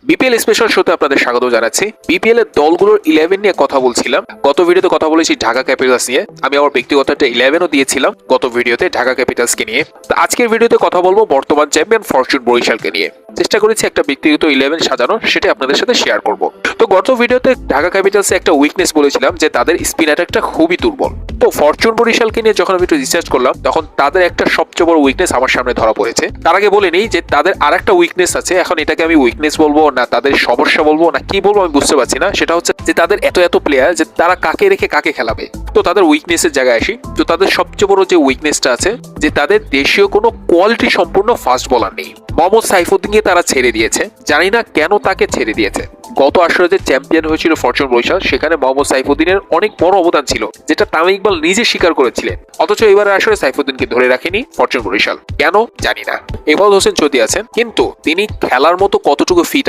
BPL special শোতে আপনাদের স্বাগত জানাচ্ছি। বিপিএল এর দলগুলোর 11 নিয়ে কথা বলছিলাম। গত ভিডিওতে কথা বলেছি ঢাকা ক্যাপিটালস নিয়ে। আমি আমার ব্যক্তিগত একটা 11ও দিয়েছিলাম গত ভিডিওতে ঢাকা ক্যাপিটালসকে নিয়ে। তো আজকের ভিডিওতে কথা বলবো বর্তমান চ্যাম্পিয়ন ফরচুন বরিশালকে নিয়ে। চেষ্টা করেছি একটা ব্যক্তিগত 11 সাজানো, সেটা আপনাদের সাথে শেয়ার করব। তো গত ভিডিওতে ঢাকা ক্যাপিটালসে একটা উইকনেস বলেছিলাম যে তাদের স্পিন অ্যাটাকটা খুবই দুর্বল। তো ফরচুন বরিশালকে নিয়ে যখন আমি একটু রিসার্চ করলাম তখন তাদের একটা সবচেয়ে বড় উইকনেস আমার সামনে ধরা পড়েছে। তার আগে বলে নেই যে তাদের আরেকটা উইকনেস আছে। এখন এটাকে আমি উইকনেস বলবো না তাদের সমস্যা বলবো না কি বলবো আমি বুঝতে পারছি না। সেটা হচ্ছে যে তাদের এত প্লেয়ার যে তারা কাকে রেখে কাকে খেলাবে। তো তাদের উইকনেসের জায়গায় আসি। তো তাদের সবচেয়ে বড় যে উইকনেসটা আছে যে তাদের দেশীয় কোনো কোয়ালিটি সম্পূর্ণ ফাস্ট বোলার নেই। মোহাম্মদ সাইফুদ্দিনকে তারা ছেড়ে দিয়েছে, জানি না কেন তাকে ছেড়ে দিয়েছে। গত আসরে যে চ্যাম্পিয়ন হয়েছিল ফরচুন বরিশাল সেখানে মোহাম্মদ সাইফুদ্দিনের অনেক বড় অবদান ছিল, যেটা তামিম ইকবাল নিজে স্বীকার করেছিলেন। অথচ এবারে আসরে সাইফুদ্দিনকে ধরে রাখেনি ফরচুন বরিশাল, কেন জানি না। ইকবাল হোসেন চৌধুরী আছেন, কিন্তু তিনি খেলার মতো কতটুকু ফিট